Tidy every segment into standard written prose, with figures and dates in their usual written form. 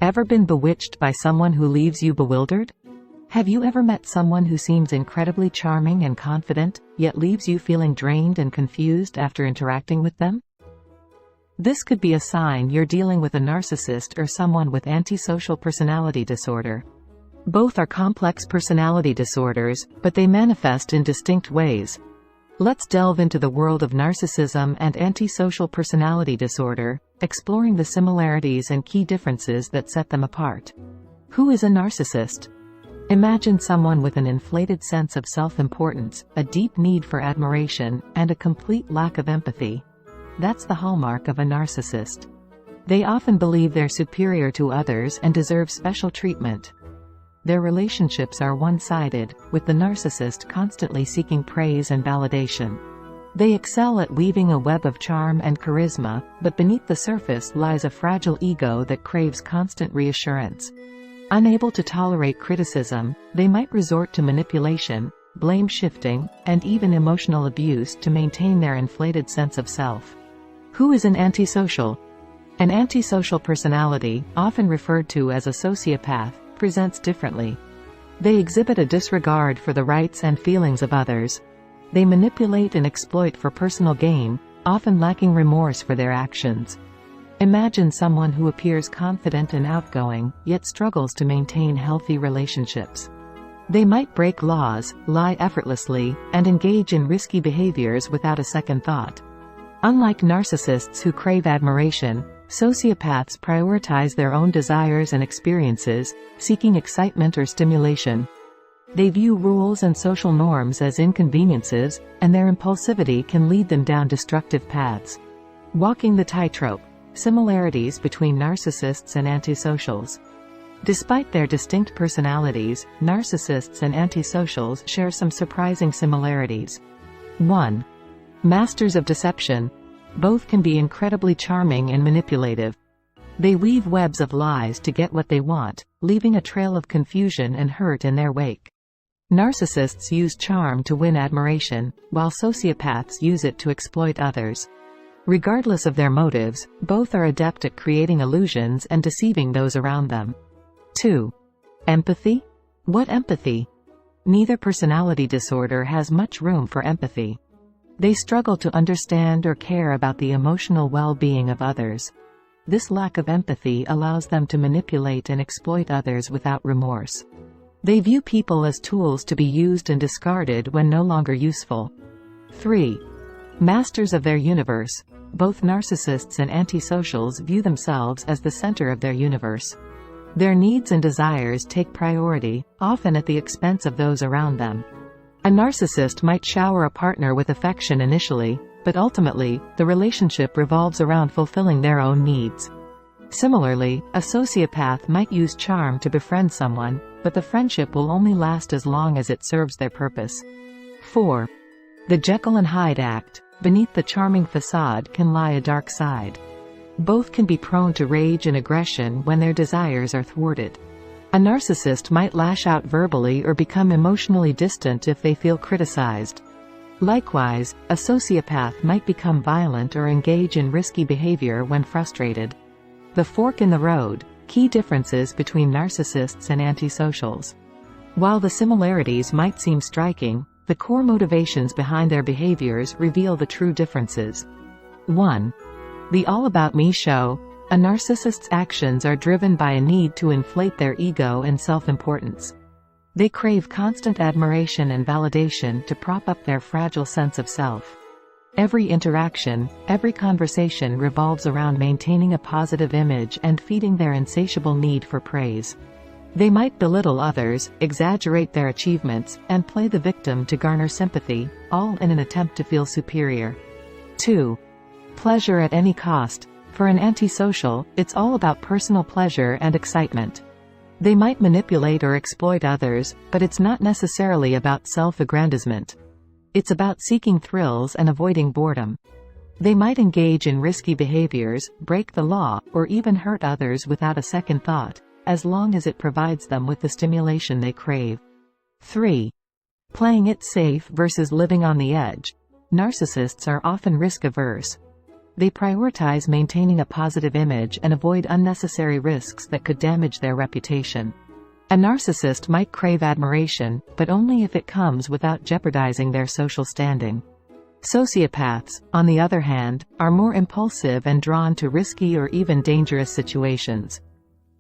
Ever been bewitched by someone who leaves you bewildered? Have you ever met someone who seems incredibly charming and confident, yet leaves you feeling drained and confused after interacting with them? This could be a sign you're dealing with a narcissist or someone with antisocial personality disorder. Both are complex personality disorders, but they manifest in distinct ways. Let's delve into the world of narcissism and antisocial personality disorder, exploring the similarities and key differences that set them apart. Who is a narcissist? Imagine someone with an inflated sense of self-importance, a deep need for admiration, and a complete lack of empathy. That's the hallmark of a narcissist. They often believe they're superior to others and deserve special treatment. Their relationships are one-sided, with the narcissist constantly seeking praise and validation. They excel at weaving a web of charm and charisma, but beneath the surface lies a fragile ego that craves constant reassurance. Unable to tolerate criticism, they might resort to manipulation, blame shifting, and even emotional abuse to maintain their inflated sense of self. Who is an antisocial? An antisocial personality, often referred to as a sociopath, presents differently. They exhibit a disregard for the rights and feelings of others. They manipulate and exploit for personal gain, often lacking remorse for their actions. Imagine someone who appears confident and outgoing, yet struggles to maintain healthy relationships. They might break laws, lie effortlessly, and engage in risky behaviors without a second thought. Unlike narcissists who crave admiration, sociopaths prioritize their own desires and experiences, seeking excitement or stimulation. They view rules and social norms as inconveniences, and their impulsivity can lead them down destructive paths. Walking the tightrope. Similarities between narcissists and antisocials. Despite their distinct personalities, narcissists and antisocials share some surprising similarities. 1. Masters of deception. Both can be incredibly charming and manipulative. They weave webs of lies to get what they want, leaving a trail of confusion and hurt in their wake. Narcissists use charm to win admiration, while sociopaths use it to exploit others. Regardless of their motives, both are adept at creating illusions and deceiving those around them. 2. Empathy? What empathy? Neither personality disorder has much room for empathy. They struggle to understand or care about the emotional well-being of others. This lack of empathy allows them to manipulate and exploit others without remorse. They view people as tools to be used and discarded when no longer useful. 3. Masters of their universe. Both narcissists and antisocials view themselves as the center of their universe. Their needs and desires take priority, often at the expense of those around them. A narcissist might shower a partner with affection initially, but ultimately, the relationship revolves around fulfilling their own needs. Similarly, a sociopath might use charm to befriend someone, but the friendship will only last as long as it serves their purpose. 4. The Jekyll and Hyde act. Beneath the charming facade can lie a dark side. Both can be prone to rage and aggression when their desires are thwarted. A narcissist might lash out verbally or become emotionally distant if they feel criticized. Likewise, a sociopath might become violent or engage in risky behavior when frustrated. The fork in the road. Key differences between narcissists and antisocials. While the similarities might seem striking, the core motivations behind their behaviors reveal the true differences. 1. The all about me show. A narcissist's actions are driven by a need to inflate their ego and self-importance. They crave constant admiration and validation to prop up their fragile sense of self. Every interaction, every conversation revolves around maintaining a positive image and feeding their insatiable need for praise. They might belittle others, exaggerate their achievements, and play the victim to garner sympathy, all in an attempt to feel superior. 2. Pleasure at any cost. For an antisocial, it's all about personal pleasure and excitement. They might manipulate or exploit others, but it's not necessarily about self-aggrandizement. It's about seeking thrills and avoiding boredom. They might engage in risky behaviors, break the law, or even hurt others without a second thought, as long as it provides them with the stimulation they crave. 3. Playing it safe versus living on the edge. Narcissists are often risk-averse. They prioritize maintaining a positive image and avoid unnecessary risks that could damage their reputation. A narcissist might crave admiration, but only if it comes without jeopardizing their social standing. Sociopaths, on the other hand, are more impulsive and drawn to risky or even dangerous situations.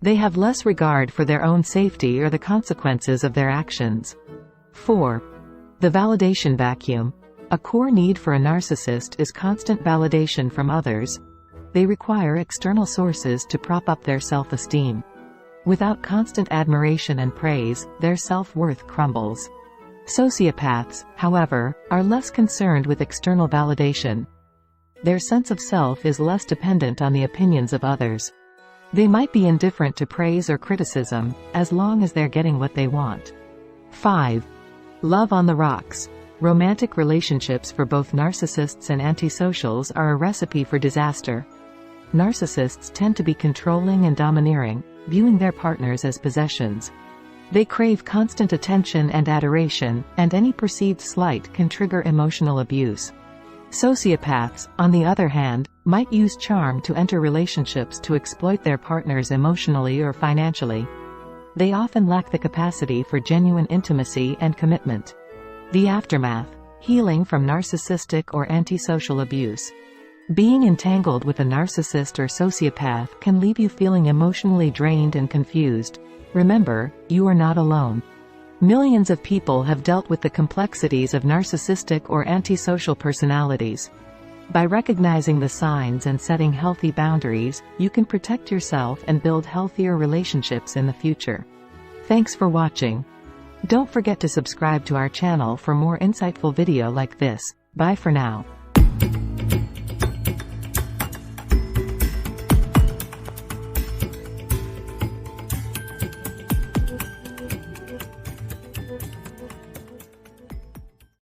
They have less regard for their own safety or the consequences of their actions. 4. The validation vacuum. A core need for a narcissist is constant validation from others. They require external sources to prop up their self-esteem. Without constant admiration and praise, their self-worth crumbles. Sociopaths, however, are less concerned with external validation. Their sense of self is less dependent on the opinions of others. They might be indifferent to praise or criticism, as long as they're getting what they want. 5. Love on the rocks. Romantic relationships for both narcissists and antisocials are a recipe for disaster. Narcissists tend to be controlling and domineering, viewing their partners as possessions. They crave constant attention and adoration, and any perceived slight can trigger emotional abuse. Sociopaths, on the other hand, might use charm to enter relationships to exploit their partners emotionally or financially. They often lack the capacity for genuine intimacy and commitment. The aftermath: healing from narcissistic or antisocial abuse. Being entangled with a narcissist or sociopath can leave you feeling emotionally drained and confused. Remember, you are not alone. Millions of people have dealt with the complexities of narcissistic or antisocial personalities. By recognizing the signs and setting healthy boundaries, you can protect yourself and build healthier relationships in the future. Thanks for watching. Don't forget to subscribe to our channel for more insightful video like this. Bye for now.